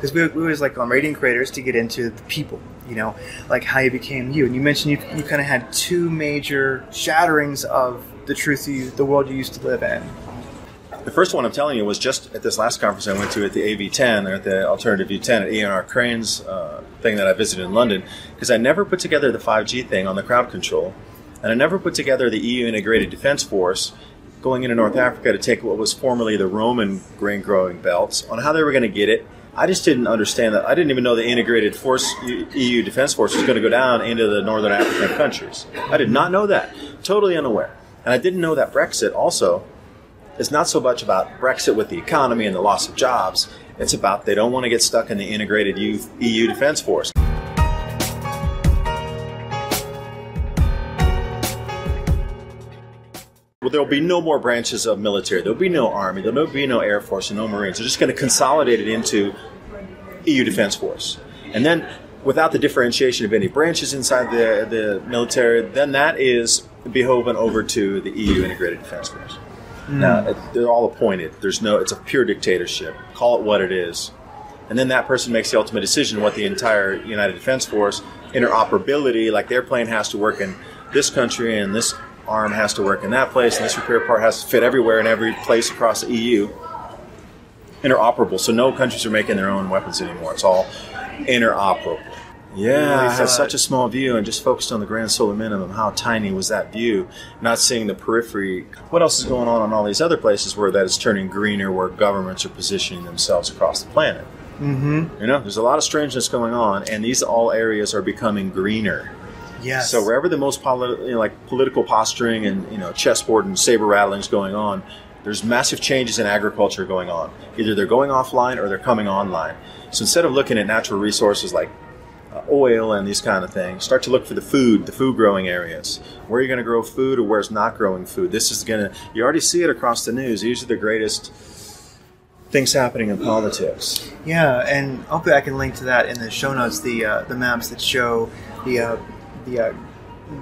because we always like on Radiant Creators to get into the people, you know, like how you became you. And you mentioned you kind of had two major shatterings of the truth the world you used to live in. The first one I'm telling you was just at this last conference I went to at the AV10, or at the Alternative View 10 at Ian Crane's thing that I visited in London, because I never put together the 5G thing on the crowd control, and I never put together the EU Integrated Defense Force going into North Africa to take what was formerly the Roman grain growing belts, on how they were going to get it. I just didn't understand that. I didn't even know the Integrated Force EU Defense Force was going to go down into the Northern African countries. I did not know that. Totally unaware. And I didn't know that Brexit also is not so much about Brexit with the economy and the loss of jobs. It's about they don't want to get stuck in the integrated EU Defense Force. Well, there'll be no more branches of military. There'll be no Army. There'll be no Air Force and no Marines. They're just going to consolidate it into EU Defense Force. And then, without the differentiation of any branches inside the military, then that is beholden over to the EU Integrated Defense Force. Now, they're all appointed. It's a pure dictatorship. Call it what it is. And then that person makes the ultimate decision what the entire United Defense Force, interoperability, like their plane has to work in this country and this arm has to work in that place and this repair part has to fit everywhere in every place across the EU. Interoperable. So no countries are making their own weapons anymore. It's all interoperable. Yeah, I had such a small view and just focused on the grand solar minimum. How tiny was that view? Not seeing the periphery. What else is going on all these other places where that is turning greener, where governments are positioning themselves across the planet? Mm-hmm. You know, there's a lot of strangeness going on, and these all areas are becoming greener. Yes. So wherever the most political posturing and chessboard and saber rattling is going on, there's massive changes in agriculture going on. Either they're going offline or they're coming online. So instead of looking at natural resources like oil and these kind of things, start to look for the food growing areas. Where are you going to grow food or where's not growing food? This is going to, you already see it across the news. These are the greatest things happening in politics. Yeah, and hopefully I can link to that in the show notes, the maps that show the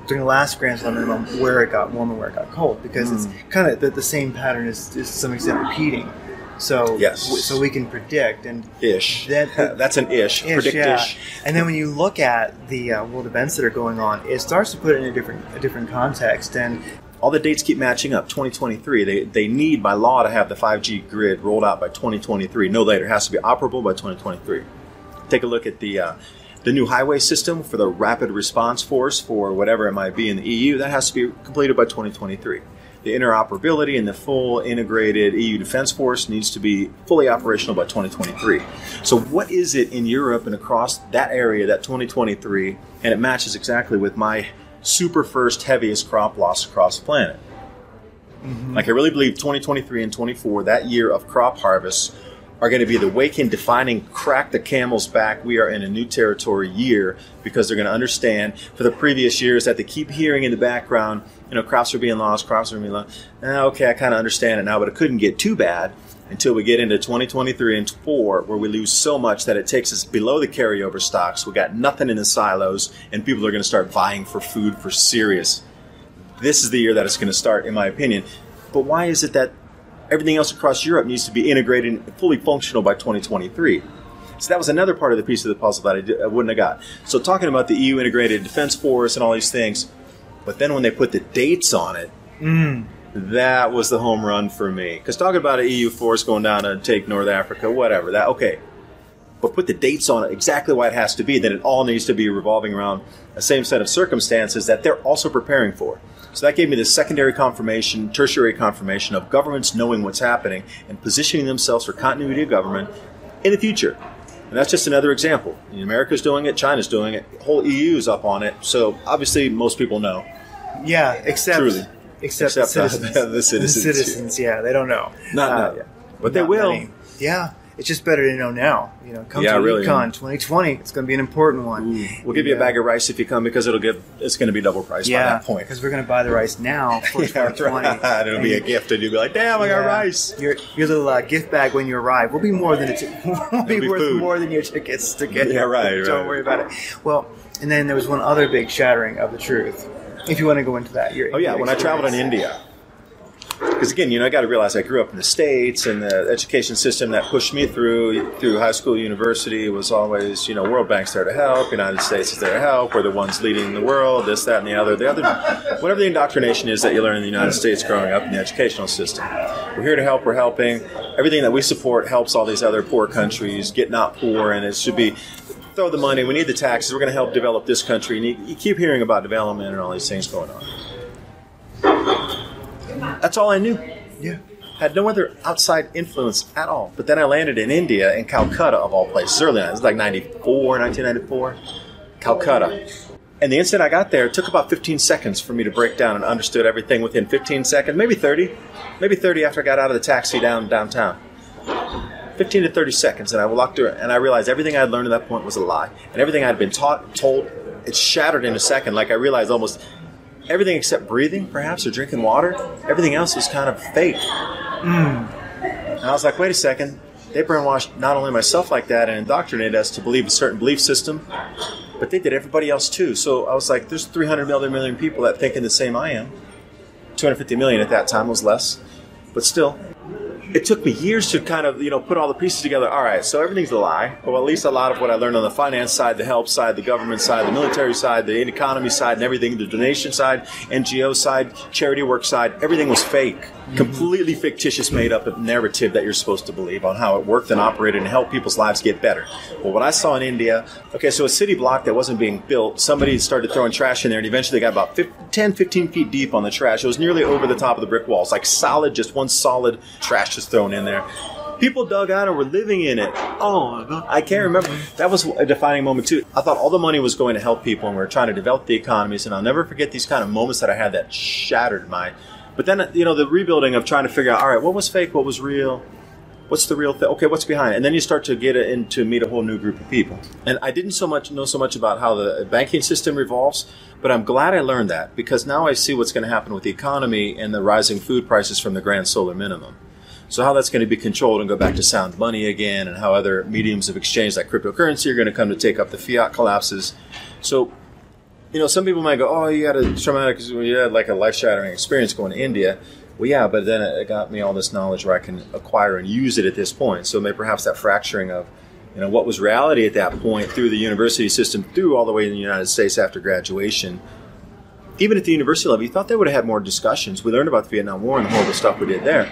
during the last grand solar minimum where it got warm and where it got cold, because it's kind of the same pattern is to some extent repeating. So yes. So we can predict and ish. That's an ish. Predict yeah. ish. And then when you look at the world events that are going on, it starts to put it in a different context. And all the dates keep matching up. 2023. They need by law to have the 5G grid rolled out by 2023. No later. It has to be operable by 2023. Take a look at the new highway system for the rapid response force for whatever it might be in the EU. That has to be completed by 2023. The interoperability and the full integrated EU Defense Force needs to be fully operational by 2023. So what is it in Europe and across that area, that 2023, and it matches exactly with my super first heaviest crop loss across the planet. Mm-hmm. Like I really believe 2023 and 24, that year of crop harvest, are going to be the wake-in defining crack the camel's back. We are in a new territory year, because they're going to understand for the previous years that they keep hearing in the background, crops are being lost, okay, I kind of understand it now, but it couldn't get too bad until we get into 2023 and 4, where we lose so much that it takes us below the carryover stocks. We got nothing in the silos, and people are going to start vying for food for serious. This is the year that it's going to start, in my opinion. But why is it that everything else across Europe needs to be integrated and fully functional by 2023? So that was another part of the piece of the puzzle that I wouldn't have got. So talking about the EU Integrated Defense Force and all these things, but then when they put the dates on it, that was the home run for me. Because talking about an EU force going down to take North Africa, whatever, that okay. But put the dates on it, exactly why it has to be, then it all needs to be revolving around the same set of circumstances that they're also preparing for. So that gave me the secondary confirmation, tertiary confirmation of governments knowing what's happening and positioning themselves for continuity of government in the future. And that's just another example. America's doing it, China's doing it, the whole EU's up on it. So obviously most people know. Yeah, except the citizens. The citizens, yeah, they don't know. Not yet. But they will. Many. Yeah. It's just better to know now. Come to Econ 2020. It's going to be an important one. We'll give you a bag of rice if you come, because it's going to be double priced by that point. Because we're going to buy the rice now for 2020. Right. It'll be a gift, and you'll be like, "Damn, I got rice." Your little gift bag when you arrive will be more than worth more than your tickets to get. Yeah, right. Don't worry about it. Well, and then there was one other big shattering of the truth. If you want to go into that, when I traveled in India. because again, I got to realize I grew up in the States, and the education system that pushed me through high school, university was always, World Bank's there to help, United States is there to help, we're the ones leading the world, this, that, and the other, whatever the indoctrination is that you learn in the United States growing up in the educational system. We're here to help, we're helping. Everything that we support helps all these other poor countries get not poor, and it should be, throw the money, we need the taxes, we're going to help develop this country, and you keep hearing about development and all these things going on. That's all I knew. Yeah. Had no other outside influence at all. But then I landed in India, in Calcutta, of all places, early on. It was like 1994. Calcutta. And the instant I got there, it took about 15 seconds for me to break down and understood everything within 15 seconds, maybe 30. Maybe 30 after I got out of the taxi downtown. 15 to 30 seconds, and I walked through, and I realized everything I had learned at that point was a lie. And everything I had been told, it shattered in a second. Like I realized almost everything except breathing, perhaps, or drinking water, everything else was kind of fake. And I was like, wait a second. They brainwashed not only myself like that and indoctrinated us to believe a certain belief system, but they did everybody else too. So I was like, there's 300 million people that think the same I am. 250 million at that time was less. But still, it took me years to kind of, put all the pieces together. All right, so everything's a lie. Well, at least a lot of what I learned on the finance side, the help side, the government side, the military side, the economy side, and everything, the donation side, NGO side, charity work side, everything was fake. Completely fictitious, made up narrative that you're supposed to believe on how it worked and operated and helped people's lives get better. Well, what I saw in India, so a city block that wasn't being built, somebody started throwing trash in there, and eventually they got about 10, 15 feet deep on the trash. It was nearly over the top of the brick walls, like solid, just one solid trash just thrown in there. People dug out and were living in it. Oh, I can't remember. That was a defining moment, too. I thought all the money was going to help people, and we were trying to develop the economies, and I'll never forget these kind of moments that I had that shattered my... But then, the rebuilding of trying to figure out, all right, what was fake, what was real, what's the real thing, okay, what's behind it? And then you start to get into meet a whole new group of people. And I didn't know so much about how the banking system revolves, but I'm glad I learned that, because now I see what's going to happen with the economy and the rising food prices from the grand solar minimum. So how that's going to be controlled and go back to sound money again, and how other mediums of exchange like cryptocurrency are going to come to take up the fiat collapses. So, some people might go, oh, you had a traumatic, you had like a life-shattering experience going to India. Well, yeah, but then it got me all this knowledge where I can acquire and use it at this point. So maybe perhaps that fracturing of, what was reality at that point through the university system, through all the way in the United States after graduation. Even at the university level, you thought they would have had more discussions. We learned about the Vietnam War and the horrible stuff we did there.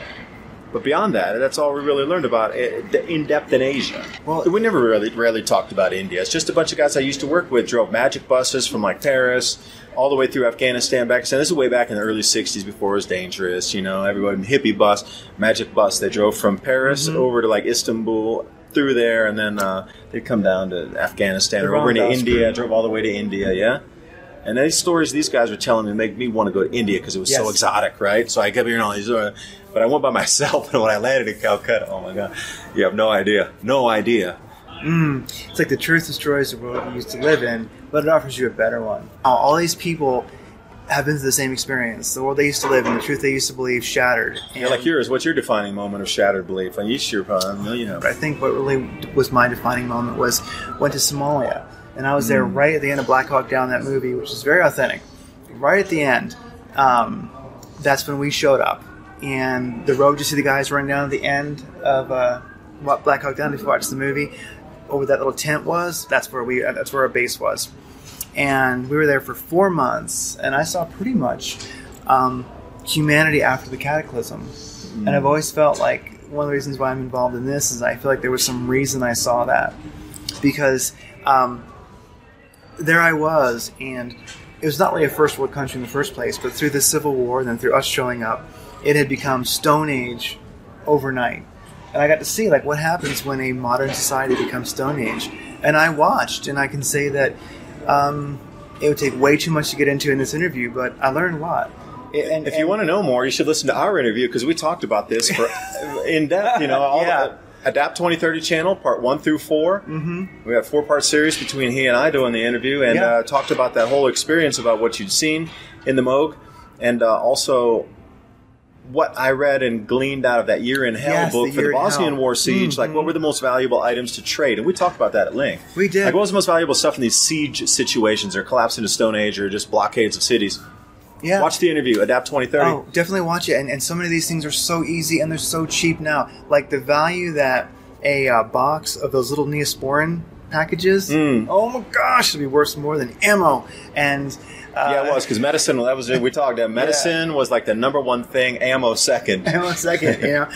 But beyond that, that's all we really learned about in depth in Asia. Well, we never rarely talked about India. It's just a bunch of guys I used to work with drove magic buses from like Paris all the way through Afghanistan, Pakistan. This is way back in the early 60s before it was dangerous. Everybody hippie bus, magic bus. They drove from Paris over to like Istanbul, through there, and then they'd come down to Afghanistan or over into India, drove all the way to India, yeah? And these stories these guys were telling me make me want to go to India because it was so exotic, right? So I kept hearing all these, but I went by myself, and when I landed in Calcutta, oh my God, you have no idea. No idea. It's like the truth destroys the world you used to live in, but it offers you a better one. All these people have been through the same experience. The world they used to live in, the truth they used to believe, shattered. Yeah, like yours. What's your defining moment of shattered belief? I think what really was my defining moment was went to Somalia. And I was there right at the end of Black Hawk Down, that movie, which is very authentic. Right at the end, that's when we showed up. And the road, you see the guys running down at the end of Black Hawk Down, if you watch the movie, over that little tent was, that's where our base was. And we were there for 4 months, and I saw pretty much humanity after the cataclysm. And I've always felt like one of the reasons why I'm involved in this is I feel like there was some reason I saw that. Because there I was, and it was not really a first world country in the first place, but through the Civil War and then through us showing up, it had become Stone Age overnight. And I got to see what happens when a modern society becomes Stone Age. And I watched, and I can say that it would take way too much to get into in this interview, but I learned a lot. If you want to know more, you should listen to our interview, because we talked about this in depth. Adapt 2030 channel, part 1 through 4. We have a 4-part series between he and I doing the interview, and talked about that whole experience, about what you'd seen in the Moog, and also what I read and gleaned out of that Year in Hell book for the Bosnian War siege. Like, what were the most valuable items to trade? And we talked about that at length. We did. Like, what was the most valuable stuff in these siege situations, or collapse into Stone Age, or just blockades of cities? Yeah. Watch the interview, Adapt 2030. Oh, definitely watch it. And so many of these things are so easy and they're so cheap now. Like the value that a box of those little Neosporin packages, oh my gosh, it'd be worth more than ammo. And yeah, it was, because medicine, we talked, medicine was like the number one thing, ammo second. Ammo second, you know.